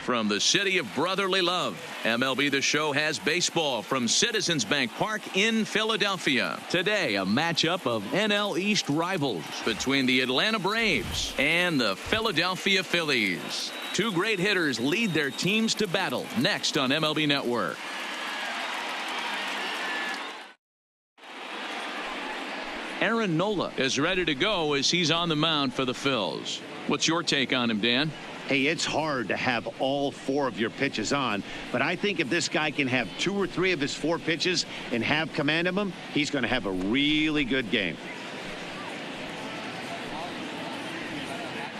From the city of brotherly love, MLB The Show has baseball from Citizens Bank Park in Philadelphia. Today, a matchup of NL East rivals between the Atlanta Braves and the Philadelphia Phillies. Two great hitters lead their teams to battle next on MLB Network. Aaron Nola is ready to go as he's on the mound for the Phils. What's your take on him, Dan? Hey, it's hard to have all four of your pitches on, but I think if this guy can have 2 or 3 of his 4 pitches and have command of them, he's going to have a really good game.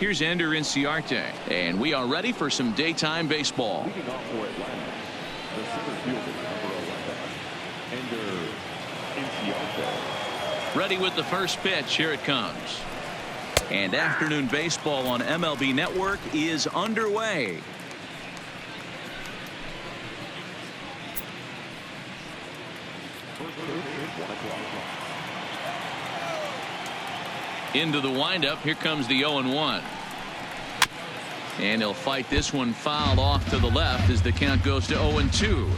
Here's Ender Inciarte, and we are ready for some daytime baseball. Leading off for Atlanta, the center fielder, number 11, Ender Inciarte. Ready with the first pitch. Here it comes. And afternoon baseball on MLB Network is underway. Into the windup. Here comes the 0-1. And he'll fight this one fouled off to the left as the count goes to 0-2.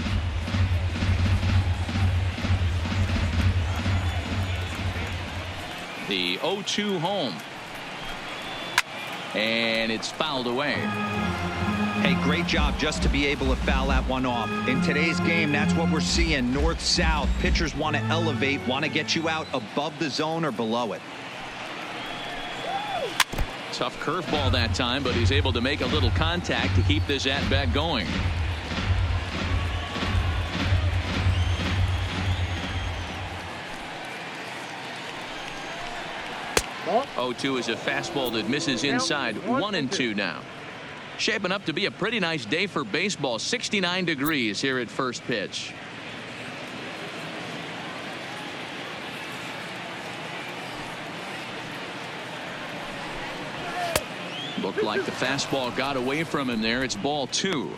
The 0-2 home. And it's fouled away. Hey, great job just to be able to foul that one off. In today's game, that's what we're seeing. North-south. Pitchers want to elevate, want to get you out above the zone or below it. Tough curveball that time, but he's able to make a little contact to keep this at-bat going. Oh, 0-2 is a fastball that misses inside. 1-2 now. Shaping up to be a pretty nice day for baseball. 69 degrees here at first pitch. Looked like the fastball got away from him there. It's ball 2.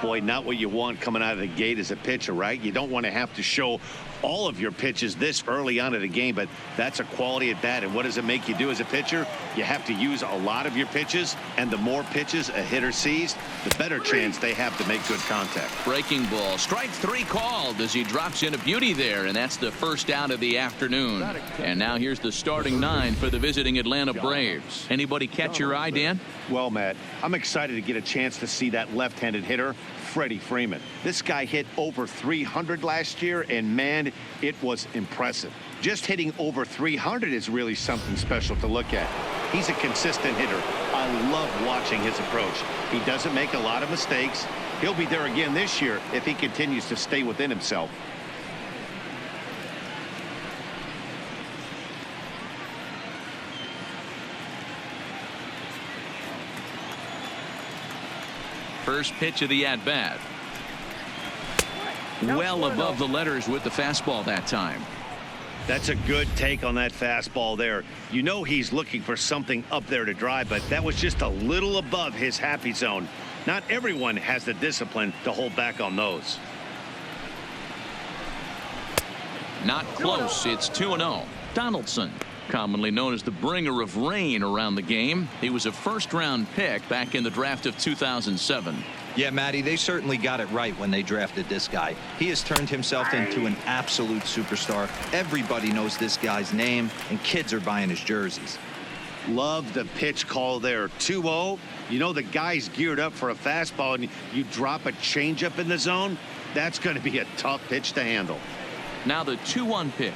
Boy, not what you want coming out of the gate as a pitcher, right? You don't want to have to show all of your pitches this early on in the game, but that's a quality at bat. And what does it make you do as a pitcher? You have to use a lot of your pitches, and the more pitches a hitter sees, the better chance they have to make good contact. Breaking ball. Strike 3 called as he drops in a beauty there, and that's the first out of the afternoon. And now here's the starting 9 for the visiting Atlanta Braves. Anybody catch your eye, Dan? Well, Matt, I'm excited to get a chance to see that left-handed hitter, Freddie Freeman. This guy hit over 300 last year, and man, it was impressive. Just hitting over 300 is really something special to look at. He's a consistent hitter. I love watching his approach. He doesn't make a lot of mistakes. He'll be there again this year if he continues to stay within himself. First pitch of the at-bat. Well above the letters with the fastball that time. That's a good take on that fastball there. You know he's looking for something up there to drive, but that was just a little above his happy zone. Not everyone has the discipline to hold back on those. Not close. It's 2-0. Donaldson, commonly known as the bringer of rain around the game. He was a first-round pick back in the draft of 2007. Yeah, Matty, they certainly got it right when they drafted this guy. He has turned himself into an absolute superstar. Everybody knows this guy's name, and kids are buying his jerseys. Love the pitch call there. 2-0. You know the guy's geared up for a fastball, and you drop a changeup in the zone. That's going to be a tough pitch to handle. Now the 2-1 pitch.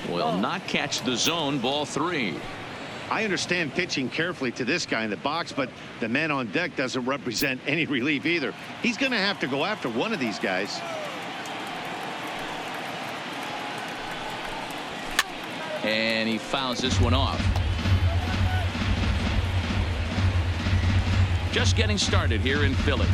Will not catch the zone. Ball 3. I understand pitching carefully to this guy in the box, but the man on deck doesn't represent any relief either. He's going to have to go after one of these guys. And he fouls this one off. Just getting started here in Philly.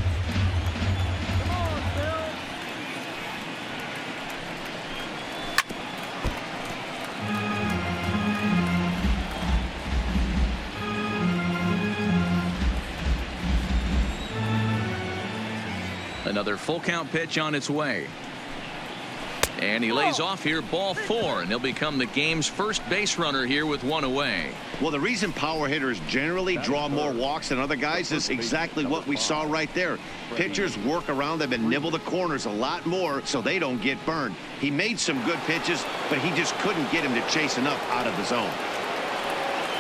Another full count pitch on its way. And he lays off here, ball 4, and he'll become the game's first base runner here with 1 away. Well, the reason power hitters generally draw more walks than other guys is exactly what we saw right there. Pitchers work around them and nibble the corners a lot more so they don't get burned. He made some good pitches, but he just couldn't get him to chase enough out of the zone.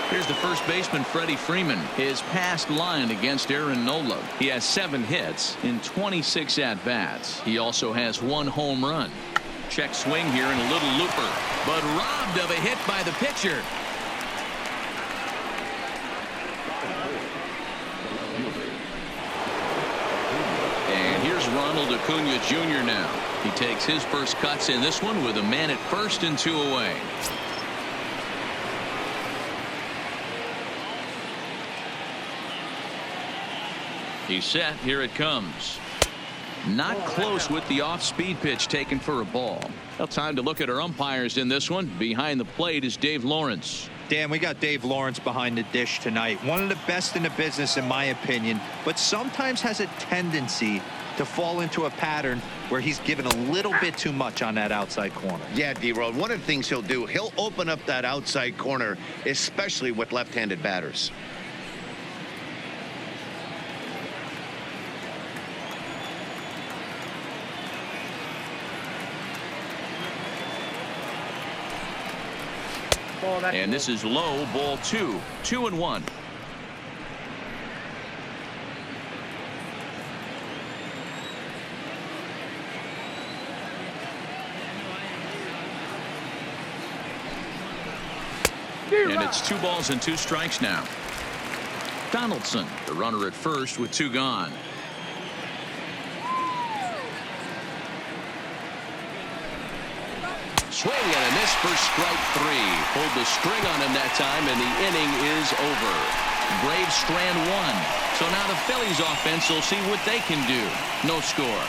Here's the first baseman, Freddie Freeman. His past line against Aaron Nola. He has 7 hits in 26 at-bats. He also has 1 home run. Check swing here and a little looper, but robbed of a hit by the pitcher. And here's Ronald Acuna Jr. now. He takes his first cuts in this one with a man at first and 2 away. He's set. Here it comes. Not close with the off-speed pitch taken for a ball. Well, time to look at our umpires in this one. Behind the plate is Dave Lawrence. Dan, we got Dave Lawrence behind the dish tonight. One of the best in the business, in my opinion, but sometimes has a tendency to fall into a pattern where he's given a little bit too much on that outside corner. Yeah, D-Rod, one of the things he'll do, he'll open up that outside corner, especially with left-handed batters. And this is low, ball 2, 2-1. And it's 2 balls and 2 strikes now. Donaldson, the runner at first with 2 gone. Swing and a miss for strike 3. Pulled the string on him that time, and the inning is over. Braves strand 1. So now the Phillies offense will see what they can do. No score.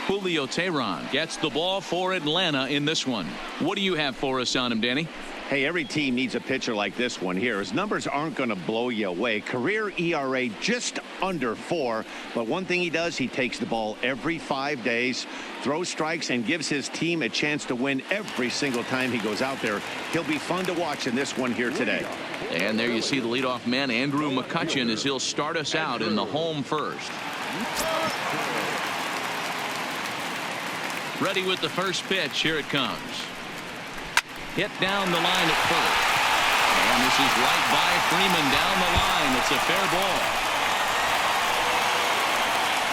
Julio Teheran gets the ball for Atlanta in this one. What do you have for us on him, Danny? Hey, every team needs a pitcher like this one here. His numbers aren't going to blow you away. Career ERA just under 4. But one thing he does, he takes the ball every 5 days, throws strikes, and gives his team a chance to win every single time he goes out there. He'll be fun to watch in this one here today. And there you see the leadoff man, Andrew McCutchen, as he'll start us out in the home first. Ready with the first pitch. Here it comes. Hit down the line at first. And this is right by Freeman down the line. It's a fair ball.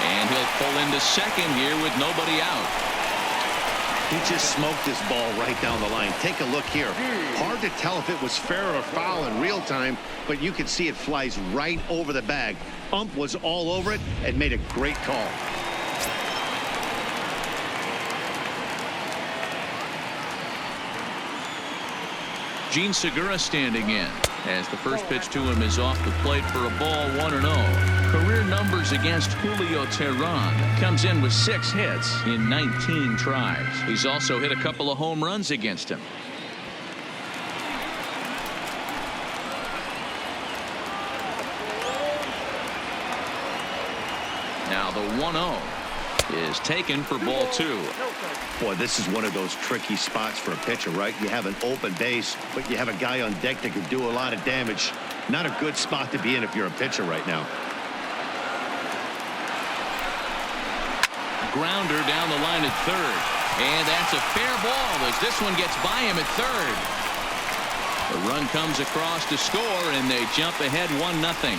And he'll pull into second here with nobody out. He just smoked this ball right down the line. Take a look here. Hard to tell if it was fair or foul in real time, but you can see it flies right over the bag. Ump was all over it and made a great call. Gene Segura standing in as the first pitch to him is off the plate for a ball, 1-0. Career numbers against Julio Teheran. Comes in with 6 hits in 19 tries. He's also hit a couple of home runs against him. Now the 1-0 is taken for ball 2. Boy, this is one of those tricky spots for a pitcher, right? You have an open base, but you have a guy on deck that can do a lot of damage. Not a good spot to be in if you're a pitcher right now. Grounder down the line at third. And that's a fair ball as this one gets by him at third. The run comes across to score, and they jump ahead 1-0.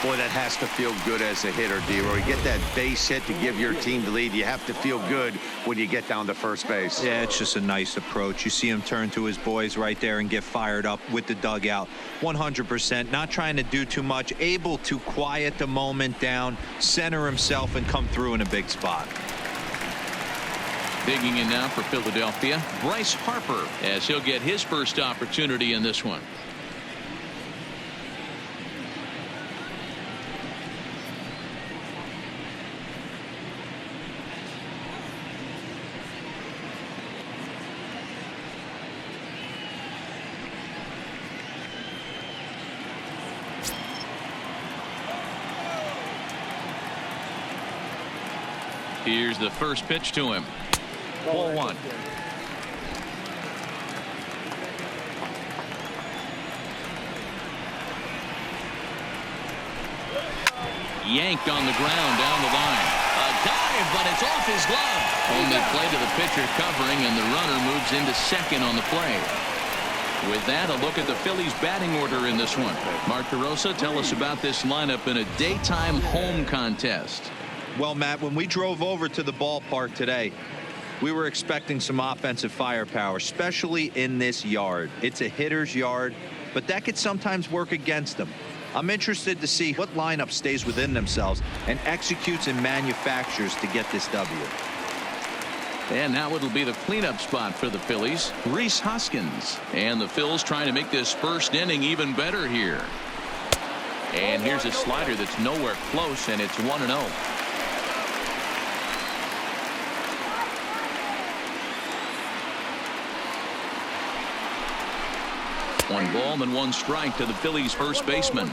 Boy, that has to feel good as a hitter, D-Roy. Get that base hit to give your team the lead. You have to feel good when you get down to first base. Yeah, it's just a nice approach. You see him turn to his boys right there and get fired up with the dugout. 100%, not trying to do too much, able to quiet the moment down, center himself, and come through in a big spot. Digging in now for Philadelphia, Bryce Harper, as he'll get his first opportunity in this one. Here's the first pitch to him. Ball 1. Yanked on the ground down the line. A dive, but it's off his glove. Only play to the pitcher covering, and the runner moves into second on the play. With that, a look at the Phillies batting order in this one. Mark DeRosa, tell us about this lineup in a daytime home contest. Well, Matt, when we drove over to the ballpark today, we were expecting some offensive firepower, especially in this yard. It's a hitter's yard, but that could sometimes work against them. I'm interested to see what lineup stays within themselves and executes and manufactures to get this W. And now it'll be the cleanup spot for the Phillies. Rhys Hoskins. And the Phils trying to make this first inning even better here. And here's a slider that's nowhere close, and it's 1-0. One ball and one strike to the Phillies first baseman.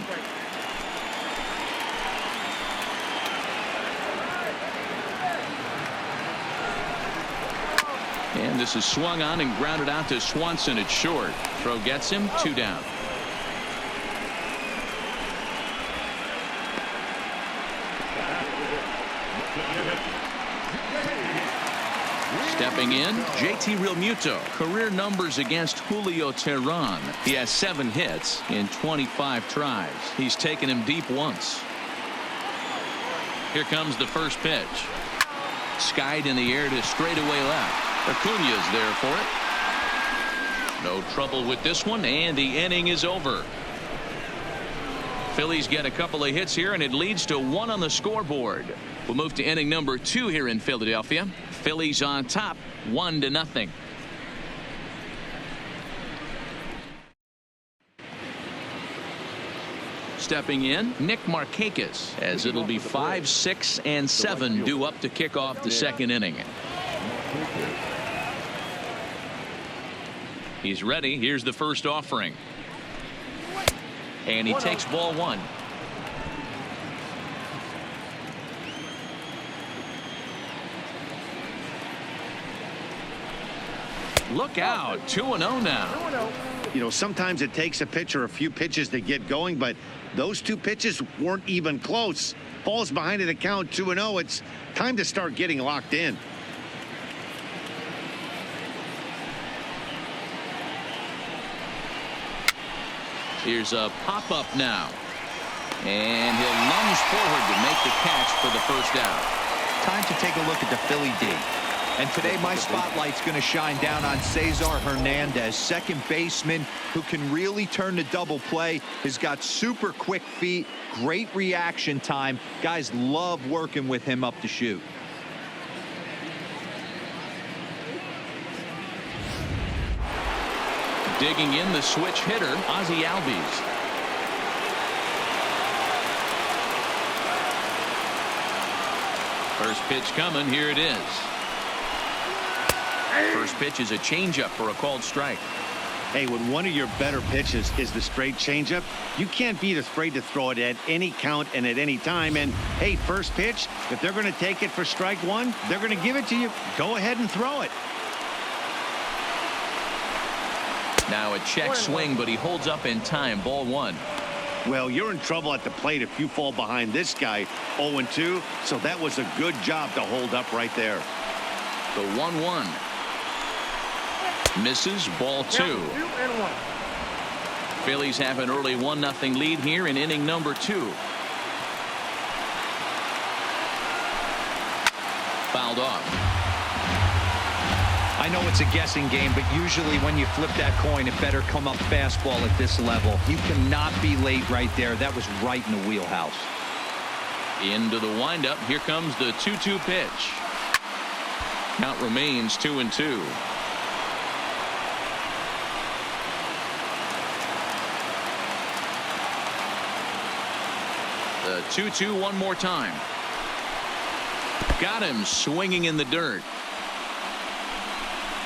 And this is swung on and grounded out to Swanson at short. Throw gets him, 2 down. Stepping in, JT Realmuto. Career numbers against Julio Teheran. He has 7 hits in 25 tries. He's taken him deep once. Here comes the first pitch. Skied in the air to straightaway left. Acuna's there for it. No trouble with this one, and the inning is over. Phillies get a couple of hits here, and it leads to 1 on the scoreboard. We'll move to inning number 2 here in Philadelphia. Phillies on top, 1-0. Stepping in, Nick Markakis, as it'll be 5, 6, and 7 due up to kick off the second inning. He's ready. Here's the first offering. And he takes ball 1. Look out, 2-0 now. You know, sometimes it takes a pitcher a few pitches to get going, but those 2 pitches weren't even close. Falls behind in the count, 2-0. It's time to start getting locked in. Here's a pop-up now. And he'll lunge forward to make the catch for the first out. Time to take a look at the Philly D. And today my spotlight's going to shine down on Cesar Hernandez, second baseman who can really turn the double play. Has got super quick feet, great reaction time. Guys love working with him up the chute. Digging in, the switch hitter, Ozzie Albies. First pitch coming. Here it is. First pitch is a changeup for a called strike. Hey, when one of your better pitches is the straight changeup, you can't be afraid to throw it at any count and at any time. And hey, first pitch, if they're going to take it for strike 1, they're going to give it to you. Go ahead and throw it. Now a check swing, but he holds up in time. Ball 1. Well, you're in trouble at the plate if you fall behind this guy 0-2. So that was a good job to hold up right there. The 1-1. Misses. Ball 2. Phillies have an early 1-0 lead here in inning number 2. Fouled off. I know it's a guessing game, but usually when you flip that coin, it better come up fastball at this level. You cannot be late right there. That was right in the wheelhouse. Into the windup. Here comes the 2-2 pitch. Count remains 2-2. The 2-2 one more time. Got him swinging in the dirt.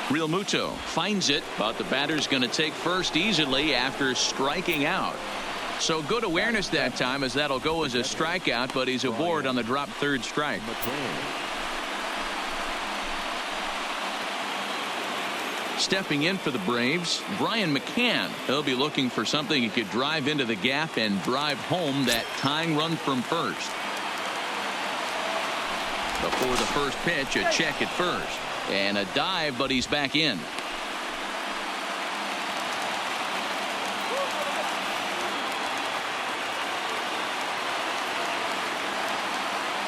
Realmuto finds it, but the batter's going to take first easily after striking out. So good awareness that time, as that'll go as a strikeout, but he's aboard on the drop third strike. Stepping in for the Braves, Brian McCann. He'll be looking for something he could drive into the gap and drive home that tying run from first. Before the first pitch, a check at first. And a dive, but he's back in.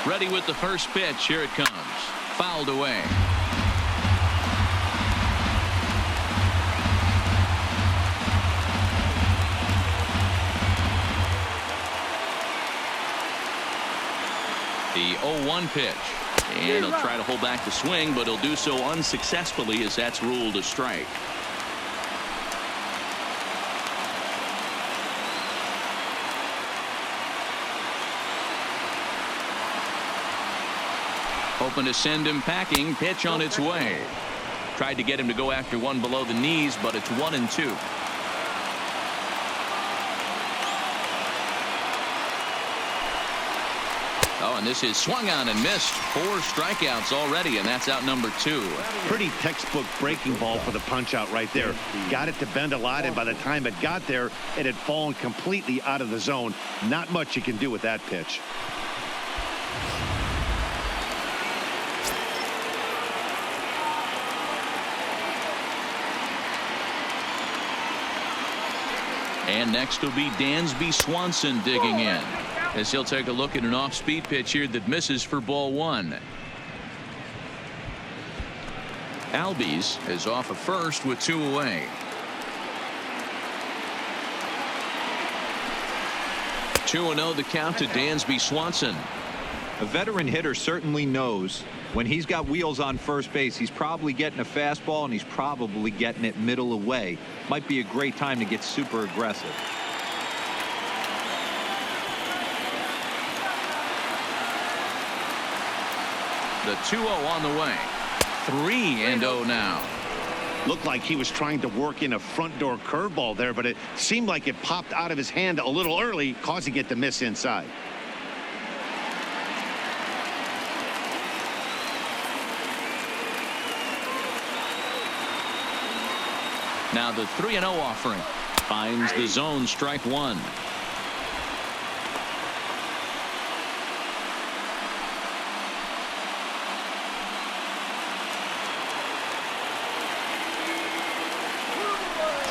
Ready with the first pitch. Here it comes. Fouled away. The 0-1 pitch. And he'll try to hold back the swing, but he'll do so unsuccessfully as that's ruled a strike. Hoping to send him packing. Pitch on its way. Tried to get him to go after one below the knees, but it's 1-2. Oh, and this is swung on and missed. 4 strikeouts already, and that's out number 2. Pretty textbook breaking ball for the punch out right there. Got it to bend a lot, and by the time it got there, it had fallen completely out of the zone. Not much you can do with that pitch. And next will be Dansby Swanson digging in, as he'll take a look at an off-speed pitch here that misses for ball 1. Albies is off of first with 2 away. Two 2-0 the count to Dansby Swanson. A veteran hitter certainly knows when he's got wheels on first base, he's probably getting a fastball and he's probably getting it middle away. Might be a great time to get super aggressive. The 2-0 on the way. 3-0 now. Looked like he was trying to work in a front door curveball there, but it seemed like it popped out of his hand a little early, causing it to miss inside. Now the 3-0 offering finds the zone, strike 1.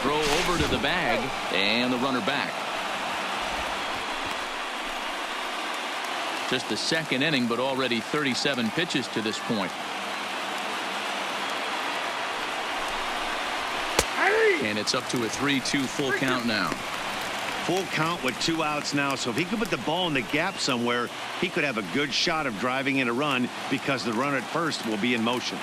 Throw over to the bag and the runner back. Just the second inning, but already 37 pitches to this point. And it's up to a 3-2 full count now. Full count with 2 outs now, so if he could put the ball in the gap somewhere, he could have a good shot of driving in a run because the runner at first will be in motion.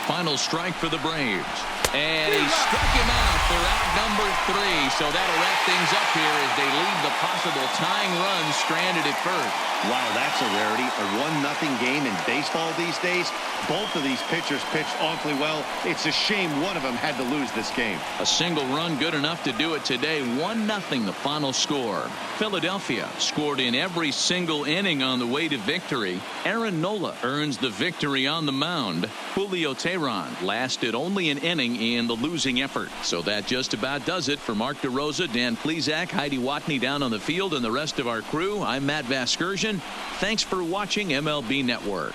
Final strike for the Braves. And he struck him out for out number 3. So that'll wrap things up here as they leave the possible tying run stranded at first. Wow, that's a rarity. A 1-0 game in baseball these days. Both of these pitchers pitched awfully well. It's a shame one of them had to lose this game. A single run good enough to do it today. 1-0 the final score. Philadelphia scored in every single inning on the way to victory. Aaron Nola earns the victory on the mound. Julio Teheran lasted only an inning in the losing effort. So that just about does it. For Mark DeRosa, Dan Plesac, Heidi Watney down on the field, and the rest of our crew, I'm Matt Vasgersian. Thanks for watching MLB Network.